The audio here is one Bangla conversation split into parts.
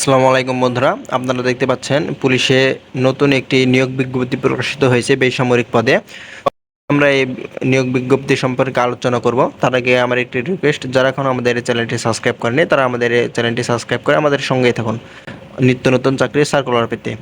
আসসালামু আলাইকুম বন্ধুরা, আপনারা দেখতে পাচ্ছেন পুলিশে নতুন একটি নিয়োগ বিজ্ঞপ্তি প্রকাশিত হয়েছে বেসামরিক পদে। আমরা এই নিয়োগ বিজ্ঞপ্তি সম্পর্কে আলোচনা করব। তার আগে আমার একটি রিকোয়েস্ট, যারা এখন আমাদের এই চ্যানেলটি সাবস্ক্রাইব করেনি তারা আমাদের এই চ্যানেলটি সাবস্ক্রাইব করে আমাদের সঙ্গেই থাকুন নিত্য নতুন চাকরির সার্কুলার পেতে।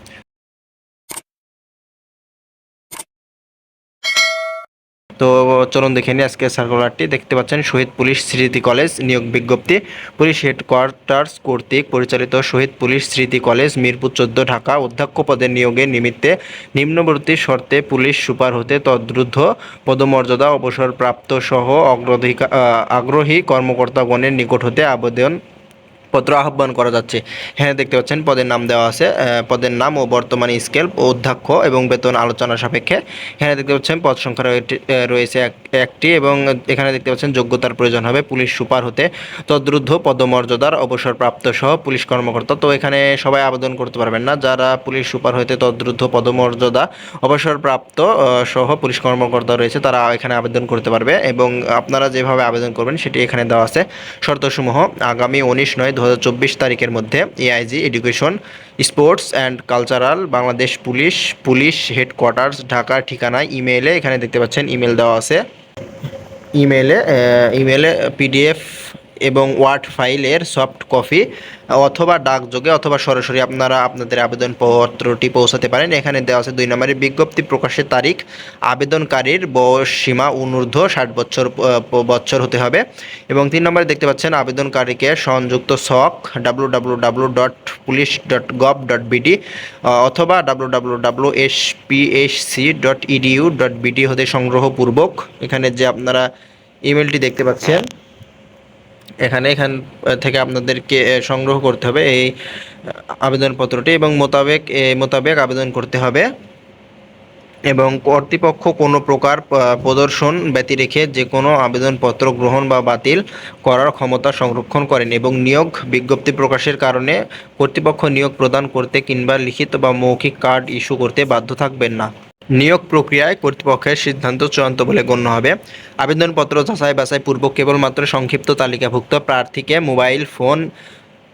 তো চলুন দেখে নিই আজকে সার্কুলারটি। দেখতে পাচ্ছেন শহীদ পুলিশ স্মৃতি কলেজ নিয়োগ বিজ্ঞপ্তি। পুলিশ হেডকোয়ার্টার্স কর্তৃক পরিচালিত শহীদ পুলিশ স্মৃতি কলেজ মিরপুর 14 ঢাকা অধ্যক্ষ পদের নিয়োগের নিমিত্তে নিম্নবর্তী শর্তে পুলিশ সুপার হতে তদ্রুদ্ধ পদমর্যাদা অবসরপ্রাপ্ত সহ আগ্রহী কর্মকর্তাগণের নিকট হতে আবেদন পত্র আহ্বান করা যাচ্ছে। হ্যাঁ, দেখতে পাচ্ছেন পদের নাম দেওয়া আছে, পদের নাম ও বর্তমানে স্কেল অধ্যক্ষ এবং বেতন আলোচনা সাপেক্ষে। এখানে দেখতে পাচ্ছেন পদ সংখ্যা রয়েছে একটি এবং এখানে দেখতে পাচ্ছেন যোগ্যতার প্রয়োজন হবে পুলিশ সুপার হতে তদ্রুদ্ধ পদমর্যাদার অবসরপ্রাপ্ত সহ পুলিশ কর্মকর্তা। তো এখানে সবাই আবেদন করতে পারবেন না, যারা পুলিশ সুপার হতে তদ্রুদ্ধ পদমর্যাদা অবসরপ্রাপ্ত সহ পুলিশ কর্মকর্তা রয়েছে তারা এখানে আবেদন করতে পারবে। এবং আপনারা যেভাবে আবেদন করবেন সেটি এখানে দেওয়া আছে। শর্তসমূহ: আগামী 19/9/2024 তারিখের মধ্যে AIG education, sports and cultural, Bangladesh police, police headquarters, ঢাকার ঠিকানায় ইমেইলে, এখানে দেখতে পাচ্ছেন ইমেল দেওয়া আছে। ইমেলে পিডিএফ এবং ওয়ার্ড ফাইলের সফট কপি অথবা ডাকযোগে অথবা সরাসরি আপনারা আপনাদের আবেদনপত্রটি পৌঁছাতে পারেন। এখানে দেওয়া আছে 2 নম্বরে বিজ্ঞপ্তি প্রকাশের তারিখ। আবেদনকারীর বয়স সীমা অনূর্ধ্ব 60 বছর হতে হবে। এবং 3 নম্বরে দেখতে পাচ্ছেন আবেদনকারীকে সংযুক্ত ছক www.police.gov.bd অথবা www.spsc.edu.bd হতে সংগ্রহপূর্বক এখানে যে আপনারা ইমেলটি দেখতে পাচ্ছেন এখান থেকে আপনাদেরকে সংগ্রহ করতে হবে এই আবেদনপত্রটি এবং মোতাবেক আবেদন করতে হবে। এবং কর্তৃপক্ষ কোনো প্রকার প্রদর্শন ব্যতি রেখে যে কোনো আবেদনপত্র গ্রহণ বা বাতিল করার ক্ষমতা সংরক্ষণ করেন এবং নিয়োগ বিজ্ঞপ্তি প্রকাশের কারণে কর্তৃপক্ষ নিয়োগ প্রদান করতে কিংবা লিখিত বা মৌখিক কার্ড ইস্যু করতে বাধ্য থাকবেন না। নিয়োগ প্রক্রিয়ায় কর্তৃপক্ষের সিদ্ধান্ত চূড়ান্ত বলে গণ্য হবে। আবেদনপত্র যাচাই বাছাই পূর্বক কেবলমাত্র সংক্ষিপ্ত তালিকাভুক্ত প্রার্থীকে মোবাইল ফোন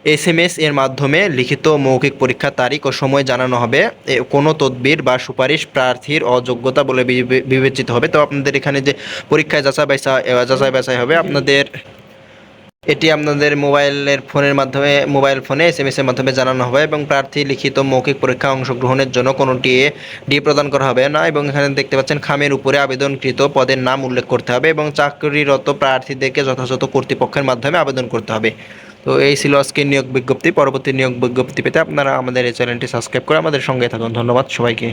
SMS এর মাধ্যমে লিখিত মৌখিক পরীক্ষার তারিখ ও সময় জানানো হবে। কোনো তদবির বা সুপারিশ প্রার্থীর অযোগ্যতা বলে বিবেচিত হবে। তো আপনাদের এখানে যে পরীক্ষায় যাচাই বাছাই হবে এটি আপনাদের মোবাইল ফোনে SMS এর মাধ্যমে জানানো হবে এবং প্রার্থী লিখিত মৌখিক পরীক্ষায় অংশগ্রহণের জন্য কোনো ডি প্রদান করা হবে না। এবং এখানে দেখতে পাচ্ছেন খামের উপরে আবেদনকৃত পদের নাম উল্লেখ করতে হবে এবং চাকরিরত প্রার্থীদেরকে যথাযথ কর্তৃপক্ষের মাধ্যমে আবেদন করতে হবে। তো এই ছিল আজকের নিয়োগ বিজ্ঞপ্তি। পরবর্তী নিয়োগ বিজ্ঞপ্তি পেতে আপনারা আমাদের এই চ্যানেলটি সাবস্ক্রাইব করে আমাদের সঙ্গে থাকুন। ধন্যবাদ সবাইকে।